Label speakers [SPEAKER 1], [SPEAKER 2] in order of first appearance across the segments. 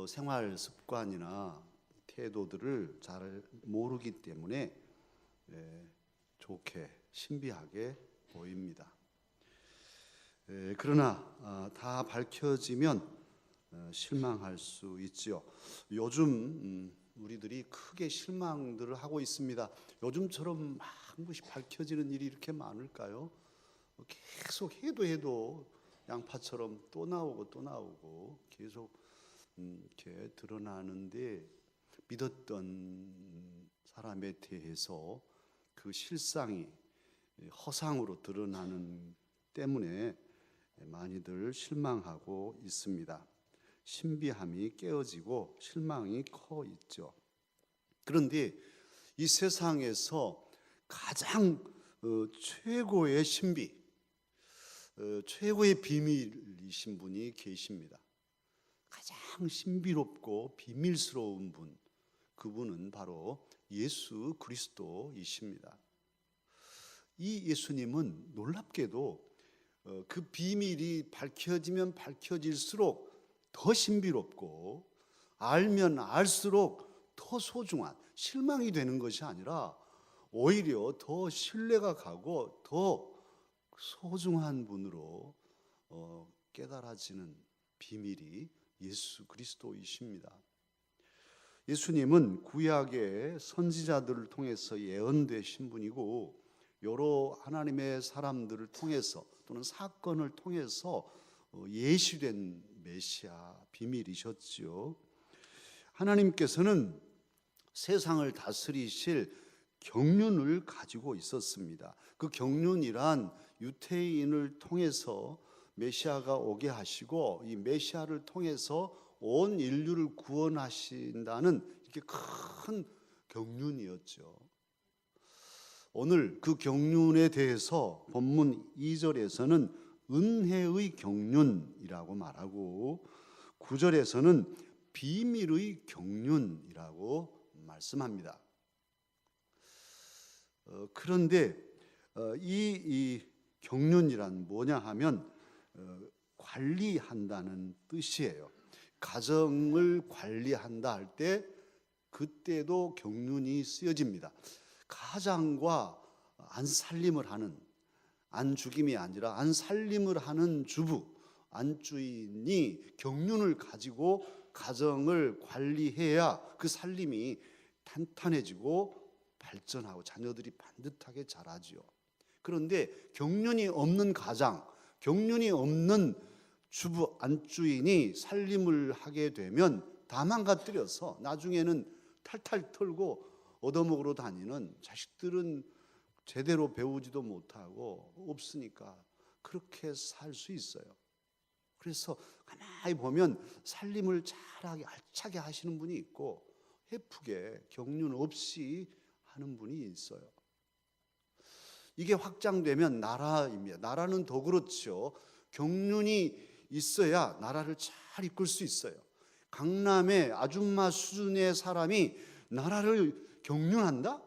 [SPEAKER 1] 생활 습관이나 태도들을 잘 모르기 때문에 좋게 신비하게 보입니다. 그러나 다 밝혀지면 실망할 수 있지요. 요즘 우리들이 크게 실망들을 하고 있습니다. 요즘처럼 막 한 것이 밝혀지는 일이 이렇게 많을까요? 계속 해도 양파처럼 또 나오고 계속 이렇게 드러나는데, 믿었던 사람에 대해서 그 실상이 허상으로 드러나는 때문에 많이들 실망하고 있습니다. 신비함이 깨어지고 실망이 커 있죠. 그런데 이 세상에서 가장 최고의 신비, 최고의 비밀이신 분이 계십니다. 가장 신비롭고 비밀스러운 분, 그분은 바로 예수 그리스도이십니다. 이 예수님은 놀랍게도 그 비밀이 밝혀지면 밝혀질수록 더 신비롭고, 알면 알수록 더 소중한, 실망이 되는 것이 아니라 오히려 더 신뢰가 가고 더 소중한 분으로 깨달아지는 비밀이 예수 그리스도이십니다. 예수님은 구약의 선지자들을 통해서 예언되신 분이고, 여러 하나님의 사람들을 통해서 또는 사건을 통해서 예시된 메시아 비밀이셨지요. 하나님께서는 세상을 다스리실 경륜을 가지고 있었습니다. 그 경륜이란 유태인을 통해서 메시아가 오게 하시고, 이 메시아를 통해서 온 인류를 구원하신다는 이렇게 큰 경륜이었죠. 오늘 그 경륜에 대해서 본문 2절에서는 은혜의 경륜이라고 말하고, 9절에서는 비밀의 경륜이라고 말씀합니다. 그런데 이 경륜이란 뭐냐 하면 관리한다는 뜻이에요. 가정을 관리한다 할 때 그때도 경륜이 쓰여집니다. 가장과 안살림을 하는, 안죽임이 아니라 안살림을 하는 주부, 안주인이 경륜을 가지고 가정을 관리해야 그 살림이 탄탄해지고 발전하고 자녀들이 반듯하게 자라지요. 그런데 경륜이 없는 가장, 경륜이 없는 주부, 안주인이 살림을 하게 되면 다 망가뜨려서 나중에는 탈탈 털고 얻어먹으러 다니는, 자식들은 제대로 배우지도 못하고 없으니까 그렇게 살 수 있어요. 그래서 가만히 보면 살림을 잘하게 알차게 하시는 분이 있고, 예쁘게 경륜 없이 하는 분이 있어요. 이게 확장되면 나라입니다. 나라는 더 그렇죠. 경륜이 있어야 나라를 잘 이끌 수 있어요. 강남의 아줌마 수준의 사람이 나라를 경륜한다?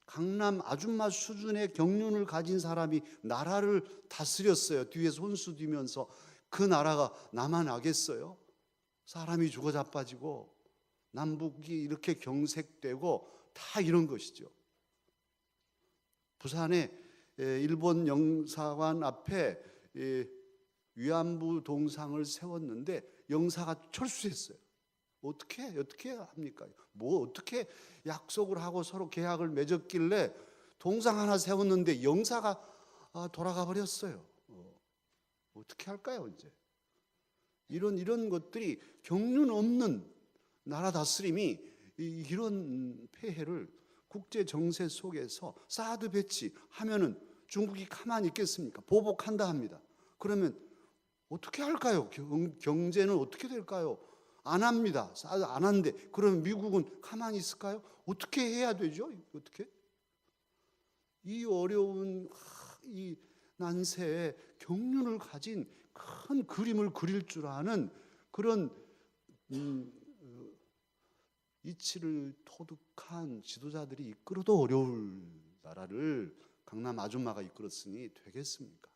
[SPEAKER 1] 강남 아줌마 수준의 경륜을 가진 사람이 나라를 다스렸어요. 뒤에 손수 뒤면서. 그 나라가 나만하겠어요? 사람이 죽어 자빠지고 남북이 이렇게 경색되고 다 이런 것이죠. 부산에 일본 영사관 앞에 위안부 동상을 세웠는데 영사가 철수했어요. 어떻게 합니까? 뭐 어떻게 약속을 하고 서로 계약을 맺었길래 동상 하나 세웠는데 영사가 돌아가 버렸어요. 어떻게 할까요, 이제? 이런 것들이 경륜 없는 나라 다스림이 이런 폐해를 국제 정세 속에서 사드 배치 하면은 중국이 가만히 있겠습니까? 보복한다 합니다. 그러면 어떻게 할까요? 경제는 어떻게 될까요? 안 합니다. 사드 안 한대. 그러면 미국은 가만히 있을까요? 어떻게 해야 되죠? 어떻게? 이 어려운 이 난세에 경륜을 가진 큰 그림을 그릴 줄 아는 그런 이치를 터득한 지도자들이 이끌어도 어려울 나라를 강남 아줌마가 이끌었으니 되겠습니까?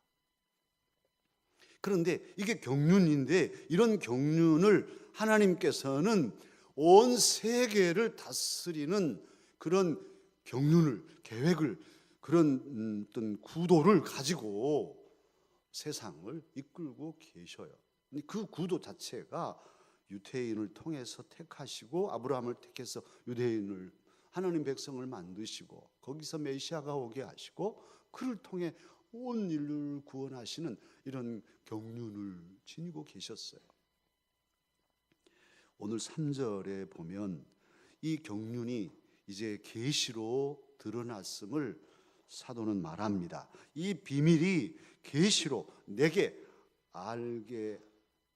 [SPEAKER 1] 그런데 이게 경륜인데 이런 경륜을 하나님께서는 온 세계를 다스리는 그런 경륜을, 계획을, 그런 어떤 구도를 가지고 세상을 이끌고 계셔요. 그 구도 자체가 유대인을 통해서 택하시고 아브라함을 택해서 유대인을, 하나님 백성을 만드시고 거기서 메시아가 오게 하시고 그를 통해 온 인류를 구원하시는 이런 경륜을 지니고 계셨어요. 오늘 3절에 보면 이 경륜이 이제 계시로 드러났음을 사도는 말합니다. 이 비밀이 계시로 내게 알게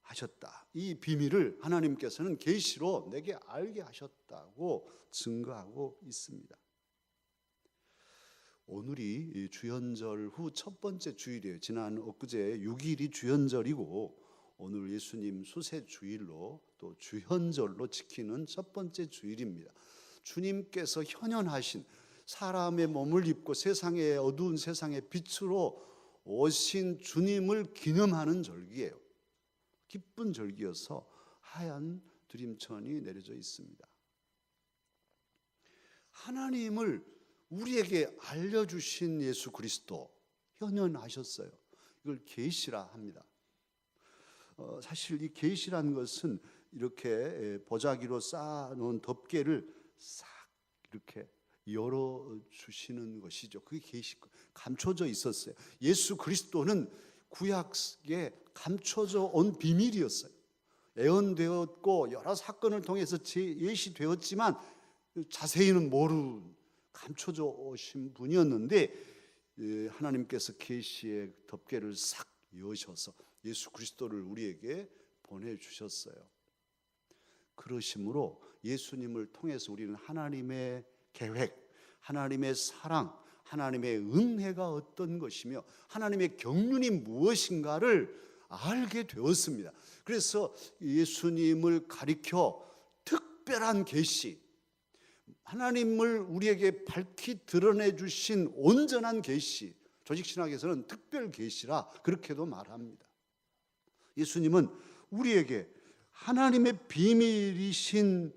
[SPEAKER 1] 하셨다. 이 비밀을 하나님께서는 계시로 내게 알게 하셨다고 증거하고 있습니다. 오늘이 주현절 후 첫 번째 주일이에요. 지난 엊그제 6일이 주현절이고 오늘 예수님 수세 주일로 또 주현절로 지키는 첫 번째 주일입니다. 주님께서 현현하신, 사람의 몸을 입고 세상의 어두운 세상의 빛으로 오신 주님을 기념하는 절기예요. 기쁜 절기여서 하얀 드림천이 내려져 있습니다. 하나님을 우리에게 알려주신 예수 그리스도 현현하셨어요. 이걸 계시라 합니다. 사실 이 계시라는 것은 이렇게 보자기로 쌓아놓은 덮개를 싹 이렇게 열어주시는 것이죠. 그게 계시, 감춰져 있었어요. 예수 그리스도는 구약에 감춰져 온 비밀이었어요. 예언되었고 여러 사건을 통해서 예시되었지만 자세히는 모르는, 감춰져 오신 분이었는데 하나님께서 계시의 덮개를 싹 여셔서 예수 그리스도를 우리에게 보내주셨어요. 그러심으로 예수님을 통해서 우리는 하나님의 계획, 하나님의 사랑, 하나님의 은혜가 어떤 것이며 하나님의 경륜이 무엇인가를 알게 되었습니다. 그래서 예수님을 가리켜 특별한 계시, 하나님을 우리에게 밝히 드러내 주신 온전한 계시, 조직신학에서는 특별 계시라 그렇게도 말합니다. 예수님은 우리에게 하나님의 비밀이신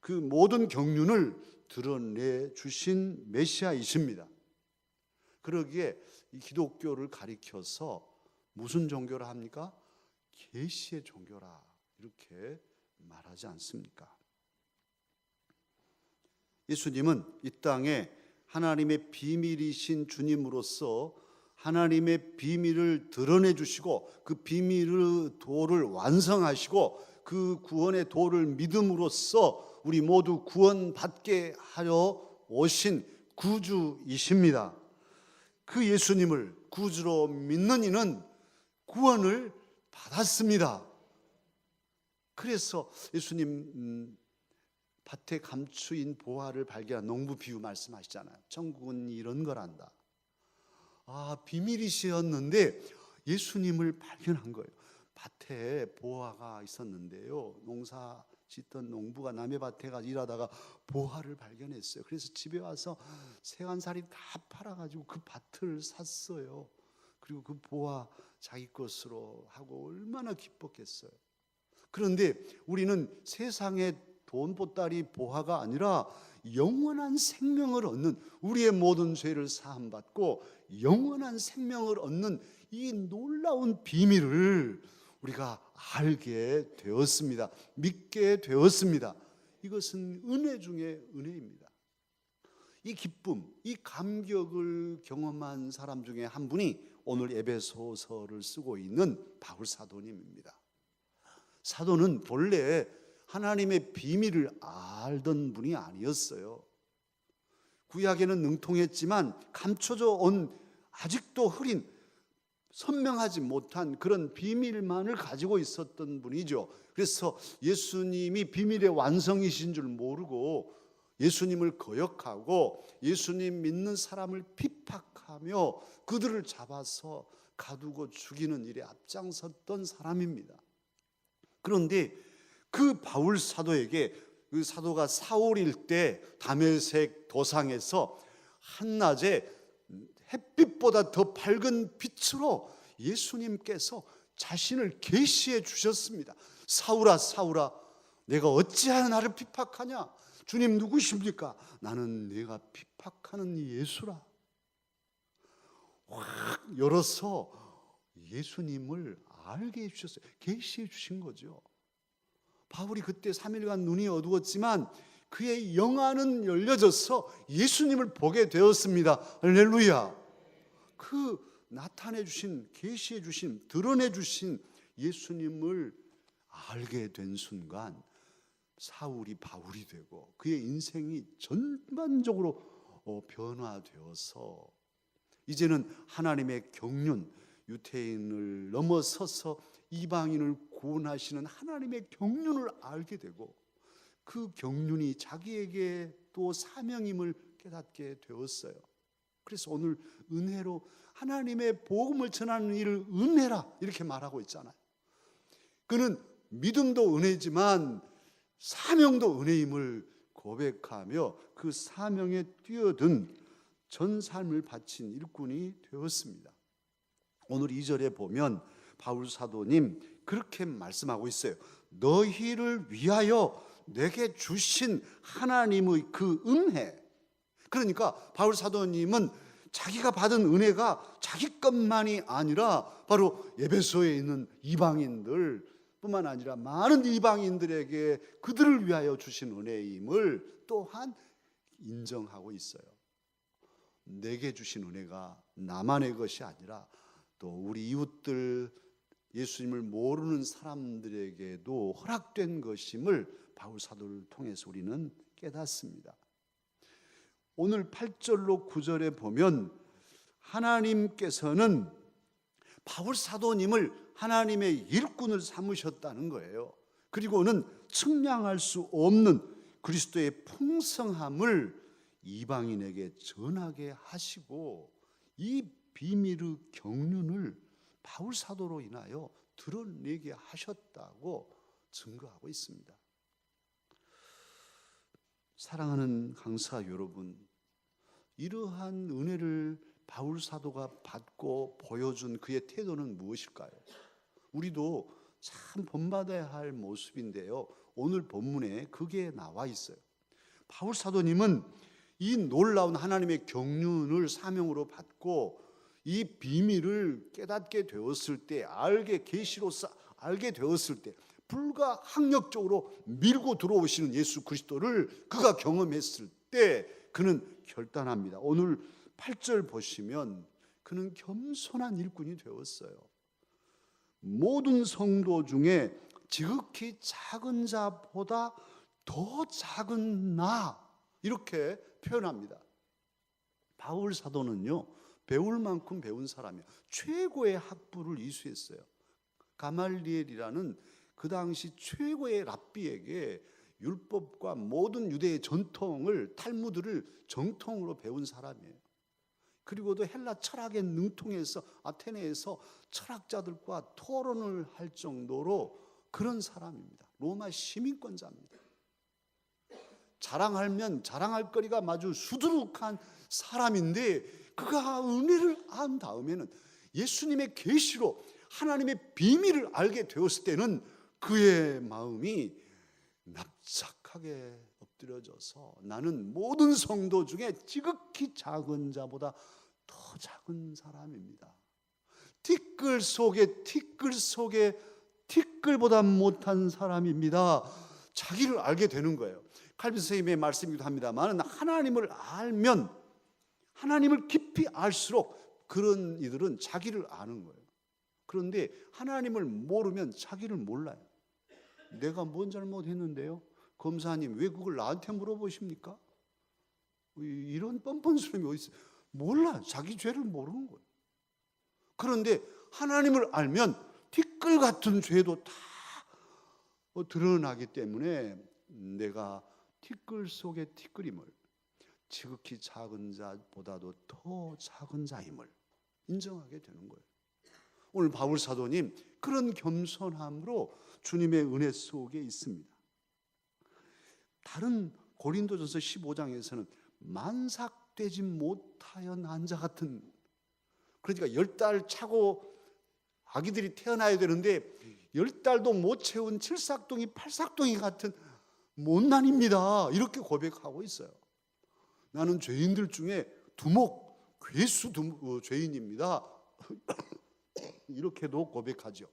[SPEAKER 1] 그 모든 경륜을 드러내 주신 메시아이십니다. 그러기에 이 기독교를 가리켜서 무슨 종교라 합니까? 계시의 종교라 이렇게 말하지 않습니까? 예수님은 이 땅에 하나님의 비밀이신 주님으로서 하나님의 비밀을 드러내 주시고 그 비밀의 도를 완성하시고 그 구원의 도를 믿음으로써 우리 모두 구원받게 하려 오신 구주이십니다. 그 예수님을 구주로 믿는 이는 구원을 받았습니다. 그래서 예수님 밭에 감추인 보화를 발견한 농부 비유 말씀하시잖아요. 천국은 이런 거란다. 비밀이셨는데 예수님을 발견한 거예요. 밭에 보화가 있었는데요, 농사 짓던 농부가 남의 밭에 가서 일하다가 보화를 발견했어요. 그래서 집에 와서 세간살이 다 팔아가지고 그 밭을 샀어요. 그리고 그 보화 자기 것으로 하고 얼마나 기뻤겠어요. 그런데 우리는 세상의 돈 보따리 보화가 아니라 영원한 생명을 얻는, 우리의 모든 죄를 사함받고 영원한 생명을 얻는 이 놀라운 비밀을 우리가 알게 되었습니다. 믿게 되었습니다. 이것은 은혜 중에 은혜입니다. 이 기쁨, 이 감격을 경험한 사람 중에 한 분이 오늘 에베소서를 쓰고 있는 바울 사도님입니다. 사도는 본래 하나님의 비밀을 알던 분이 아니었어요. 구약에는 능통했지만 감춰져 온 아직도 흐린, 선명하지 못한 그런 비밀만을 가지고 있었던 분이죠. 그래서 예수님이 비밀의 완성이신 줄 모르고 예수님을 거역하고 예수님 믿는 사람을 핍박하며 그들을 잡아서 가두고 죽이는 일에 앞장섰던 사람입니다. 그런데 그 바울 사도에게, 그 사도가 사울일 때 다메섹 도상에서 한낮에 햇빛보다 더 밝은 빛으로 예수님께서 자신을 계시해 주셨습니다. 사울아 사울아 내가 어찌하여 나를 핍박하냐? 주님 누구십니까? 나는 내가 핍박하는 예수라. 확 열어서 예수님을 알게 해주셨어요. 계시해 주신 거죠. 바울이 그때 3일간 눈이 어두웠지만 그의 영안은 열려져서 예수님을 보게 되었습니다. 할렐루야. 그 나타내 주신, 계시해 주신, 드러내 주신 예수님을 알게 된 순간 사울이 바울이 되고 그의 인생이 전반적으로 변화되어서 이제는 하나님의 경륜, 유태인을 넘어서서 이방인을 구원하시는 하나님의 경륜을 알게 되고 그 경륜이 자기에게 또 사명임을 깨닫게 되었어요. 그래서 오늘 은혜로 하나님의 복음을 전하는 일을 은혜라 이렇게 말하고 있잖아요. 그는 믿음도 은혜지만 사명도 은혜임을 고백하며 그 사명에 뛰어든 전 삶을 바친 일꾼이 되었습니다. 오늘 2절에 보면 바울 사도님 그렇게 말씀하고 있어요. 너희를 위하여 내게 주신 하나님의 그 은혜. 그러니까 바울 사도님은 자기가 받은 은혜가 자기 것만이 아니라 바로 에베소에 있는 이방인들 뿐만 아니라 많은 이방인들에게 그들을 위하여 주신 은혜임을 또한 인정하고 있어요. 내게 주신 은혜가 나만의 것이 아니라 또 우리 이웃들, 예수님을 모르는 사람들에게도 허락된 것임을 바울 사도를 통해서 우리는 깨닫습니다. 오늘 8절로 9절에 보면 하나님께서는 바울 사도님을 하나님의 일꾼을 삼으셨다는 거예요. 그리고는 측량할 수 없는 그리스도의 풍성함을 이방인에게 전하게 하시고 이 비밀의 경륜을 바울 사도로 인하여 드러내게 하셨다고 증거하고 있습니다. 사랑하는 강사 여러분, 이러한 은혜를 바울 사도가 받고 보여준 그의 태도는 무엇일까요? 우리도 참 본받아야 할 모습인데요. 오늘 본문에 그게 나와 있어요. 바울 사도님은 이 놀라운 하나님의 경륜을 사명으로 받고 이 비밀을 깨닫게 되었을 때, 계시로서 알게 되었을 때 불가항력적으로 밀고 들어오시는 예수 그리스도를 그가 경험했을 때 그는 결단합니다. 오늘 8절 보시면 그는 겸손한 일꾼이 되었어요. 모든 성도 중에 지극히 작은 자보다 더 작은 나 이렇게 표현합니다. 바울 사도는요 배울 만큼 배운 사람이에요. 최고의 학부를 이수했어요. 가말리엘이라는 그 당시 최고의 랍비에게 율법과 모든 유대의 전통을 탈무드를 정통으로 배운 사람이에요. 그리고도 헬라 철학에 능통해서 아테네에서 철학자들과 토론을 할 정도로 그런 사람입니다. 로마 시민권자입니다. 자랑하면 자랑할 거리가 마주 수두룩한 사람인데 그가 은혜를 안 다음에는 예수님의 계시로 하나님의 비밀을 알게 되었을 때는 그의 마음이 납작하게 엎드려져서 나는 모든 성도 중에 지극히 작은 자보다 더 작은 사람입니다. 티끌 속에 티끌보다 못한 사람입니다. 자기를 알게 되는 거예요. 칼빈 선생님의 말씀이기도 합니다만 하나님을 알면 하나님을 깊이 알수록 그런 이들은 자기를 아는 거예요. 그런데 하나님을 모르면 자기를 몰라요. 내가 뭔 잘못했는데요? 검사님 왜 그걸 나한테 물어보십니까? 이런 뻔뻔스러움이 어디 있어요? 몰라. 자기 죄를 모르는 거예요. 그런데 하나님을 알면 티끌 같은 죄도 다 드러나기 때문에 내가 티끌 속의 티끌임을 지극히 작은 자보다도 더 작은 자임을 인정하게 되는 거예요. 오늘 바울 사도님 그런 겸손함으로 주님의 은혜 속에 있습니다. 다른 고린도전서 15장에서는 만삭되지 못하여 난 자 같은, 그러니까 10달 차고 아기들이 태어나야 되는데 10달도 못 채운 칠삭둥이, 팔삭둥이 같은 못난입니다. 이렇게 고백하고 있어요. 나는 죄인들 중에 두목, 괴수 죄인입니다. 이렇게도 고백하죠.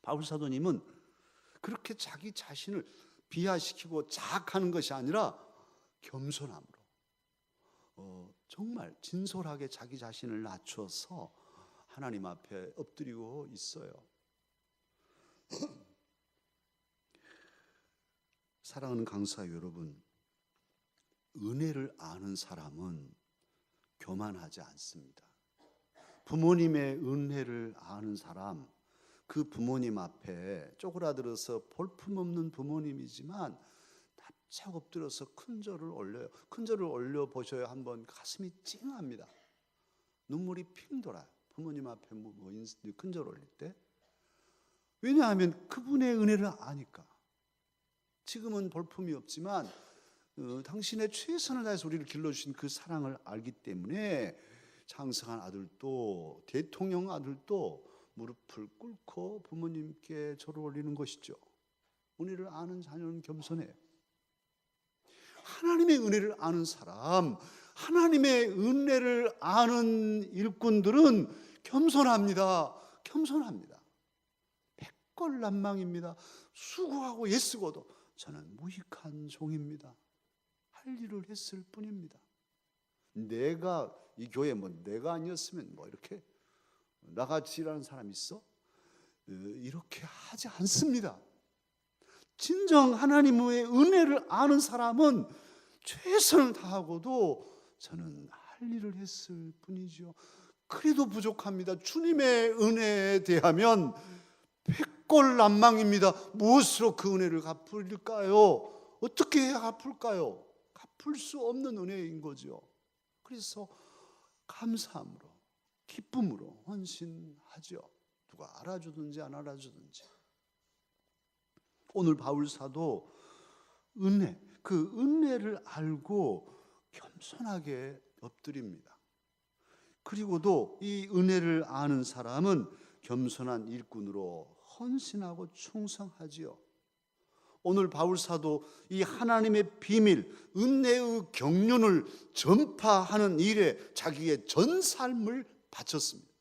[SPEAKER 1] 바울 사도님은 그렇게 자기 자신을 비하시키고 자학하는 것이 아니라 겸손함으로 정말 진솔하게 자기 자신을 낮춰서 하나님 앞에 엎드리고 있어요. 사랑하는 강사 여러분, 은혜를 아는 사람은 교만하지 않습니다. 부모님의 은혜를 아는 사람, 그 부모님 앞에 쪼그라들어서 볼품없는 부모님이지만 납작 엎드려서 큰절을 올려요. 큰절을 올려 보셔야 한번 가슴이 찡합니다. 눈물이 핑 돌아요. 부모님 앞에 큰절 올릴 때. 왜냐하면 그분의 은혜를 아니까. 지금은 볼품이 없지만 당신의 최선을 다해서 우리를 길러주신 그 사랑을 알기 때문에 장성한 아들도, 대통령 아들도 무릎을 꿇고 부모님께 절을 올리는 것이죠. 은혜를 아는 자녀는 겸손해요. 하나님의 은혜를 아는 사람, 하나님의 은혜를 아는 일꾼들은 겸손합니다. 겸손합니다. 백걸난망입니다. 수고하고 애쓰고도 저는 무익한 종입니다. 할 일을 했을 뿐입니다. 내가 이 교회 내가 아니었으면 이렇게 나같이 일하는 사람 있어? 이렇게 하지 않습니다. 진정 하나님의 은혜를 아는 사람은 최선을 다하고도 저는 할 일을 했을 뿐이죠. 그래도 부족합니다. 주님의 은혜에 대하면 백걸난망입니다. 무엇으로 그 은혜를 갚을까요? 어떻게 해야 갚을까요? 갚을 수 없는 은혜인 거죠. 그래서 감사함으로, 기쁨으로 헌신하죠. 누가 알아주든지 안 알아주든지. 오늘 바울 사도 은혜, 그 은혜를 알고 겸손하게 엎드립니다. 그리고도 이 은혜를 아는 사람은 겸손한 일꾼으로 헌신하고 충성하지요. 오늘 바울 사도 이 하나님의 비밀, 은혜의 경륜을 전파하는 일에 자기의 전 삶을 바쳤습니다.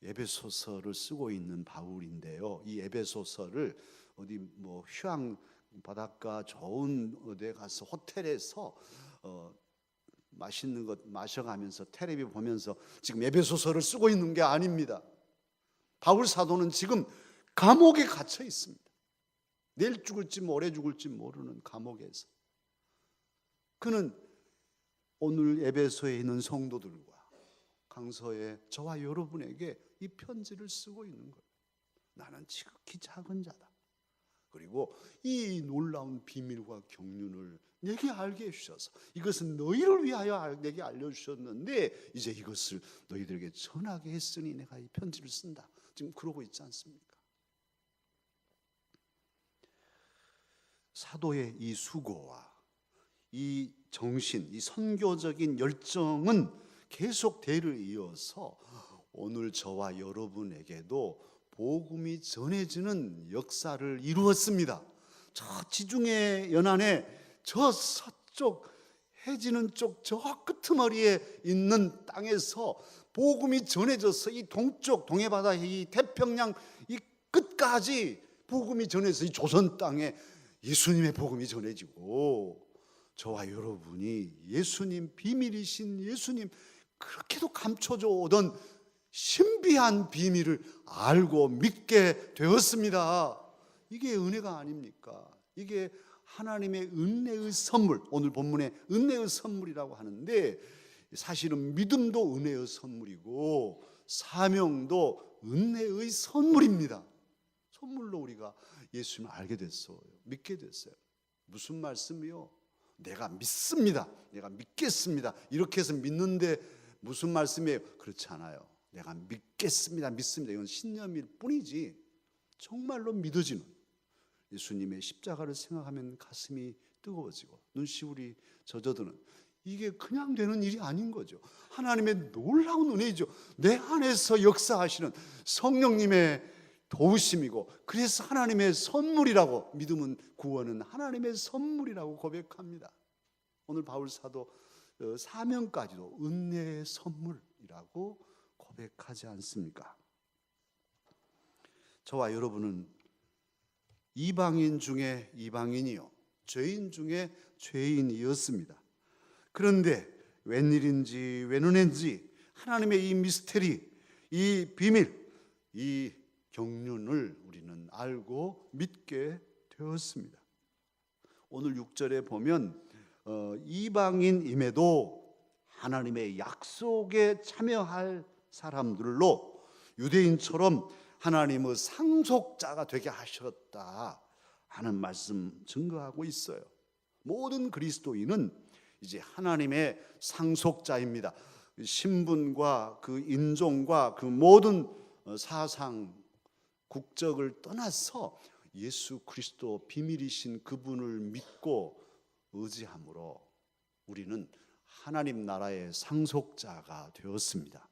[SPEAKER 1] 에베소서를 쓰고 있는 바울인데요. 이 에베소서를 어디 휴양 바닷가 좋은 데 가서 호텔에서 맛있는 것 마셔가면서 텔레비 보면서 지금 에베소서를 쓰고 있는 게 아닙니다. 바울 사도는 지금 감옥에 갇혀 있습니다. 내일 죽을지 모레 죽을지 모르는 감옥에서 그는 오늘 에베소에 있는 성도들과 강서에 저와 여러분에게 이 편지를 쓰고 있는 거예요. 나는 지극히 작은 자다. 그리고 이 놀라운 비밀과 경륜을 내게 알게 해주셔서 이것은 너희를 위하여 내게 알려주셨는데 이제 이것을 너희들에게 전하게 했으니 내가 이 편지를 쓴다. 지금 그러고 있지 않습니까? 사도의 이 수고와 이 정신, 이 선교적인 열정은 계속 대를 이어서 오늘 저와 여러분에게도 복음이 전해지는 역사를 이루었습니다. 저 지중해 연안에 저 서쪽 해지는 쪽 저 끄트머리에 있는 땅에서 복음이 전해져서 이 동쪽 동해바다의 이 태평양 이 끝까지 복음이 전해서 이 조선 땅에 예수님의 복음이 전해지고 저와 여러분이 예수님, 비밀이신 예수님, 그렇게도 감춰져 오던 신비한 비밀을 알고 믿게 되었습니다. 이게 은혜가 아닙니까? 이게 하나님의 은혜의 선물, 오늘 본문에 은혜의 선물이라고 하는데 사실은 믿음도 은혜의 선물이고 사명도 은혜의 선물입니다. 선물로 우리가 예수님을 알게 됐어요. 믿게 됐어요. 무슨 말씀이요? 내가 믿습니다. 내가 믿겠습니다. 이렇게 해서 믿는데 무슨 말씀이에요? 그렇지 않아요. 내가 믿겠습니다. 믿습니다. 이건 신념일 뿐이지 정말로 믿어지는 예수님의 십자가를 생각하면 가슴이 뜨거워지고 눈시울이 젖어드는 이게 그냥 되는 일이 아닌 거죠. 하나님의 놀라운 은혜이죠. 내 안에서 역사하시는 성령님의 도우심이고, 그래서 하나님의 선물이라고, 믿음은, 구원은 하나님의 선물이라고 고백합니다. 오늘 바울 사도 사명까지도 은혜의 선물이라고 고백하지 않습니까? 저와 여러분은 이방인 중에 이방인이요, 죄인 중에 죄인이었습니다. 그런데 웬일인지 웬은인지 하나님의 이 미스테리, 이 비밀, 이 경륜을 우리는 알고 믿게 되었습니다. 오늘 6절에 보면 이방인임에도 하나님의 약속에 참여할 사람들로 유대인처럼 하나님의 상속자가 되게 하셨다 하는 말씀 증거하고 있어요. 모든 그리스도인은 이제 하나님의 상속자입니다. 신분과 그 인종과 그 모든 사상, 국적을 떠나서 예수 그리스도 비밀이신 그분을 믿고 의지함으로 우리는 하나님 나라의 상속자가 되었습니다.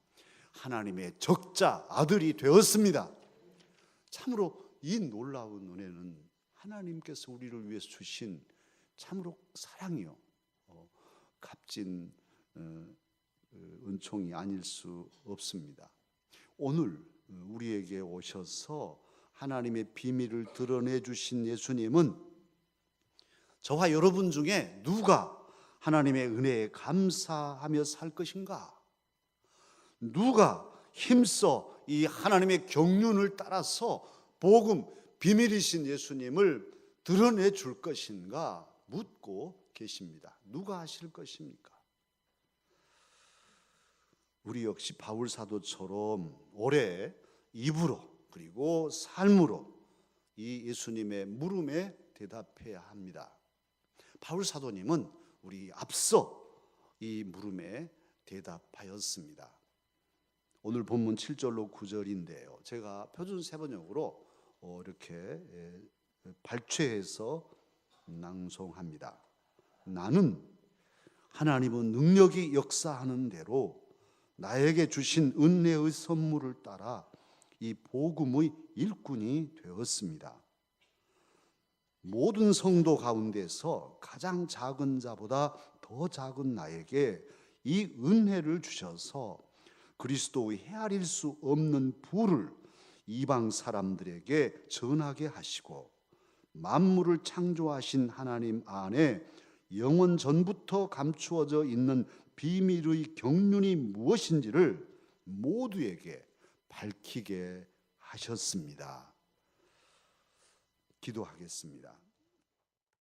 [SPEAKER 1] 하나님의 적자 아들이 되었습니다. 참으로 이 놀라운 은혜는 하나님께서 우리를 위해서 주신 참으로 사랑이요, 값진 은총이 아닐 수 없습니다. 오늘 우리에게 오셔서 하나님의 비밀을 드러내 주신 예수님은 저와 여러분 중에 누가 하나님의 은혜에 감사하며 살 것인가? 누가 힘써 이 하나님의 경륜을 따라서 복음, 비밀이신 예수님을 드러내 줄 것인가 묻고 계십니다. 누가 하실 것입니까? 우리 역시 바울 사도처럼 올해 입으로 그리고 삶으로 이 예수님의 물음에 대답해야 합니다. 바울 사도님은 우리 앞서 이 물음에 대답하였습니다. 오늘 본문 7절로 9절인데요. 제가 표준 세번역으로 이렇게 발췌해서 낭송합니다. 나는 하나님은 능력이 역사하는 대로 나에게 주신 은혜의 선물을 따라 이 복음의 일꾼이 되었습니다. 모든 성도 가운데서 가장 작은 자보다 더 작은 나에게 이 은혜를 주셔서 그리스도의 헤아릴 수 없는 부를 이방 사람들에게 전하게 하시고, 만물을 창조하신 하나님 안에 영원 전부터 감추어져 있는 비밀의 경륜이 무엇인지를 모두에게 밝히게 하셨습니다. 기도하겠습니다.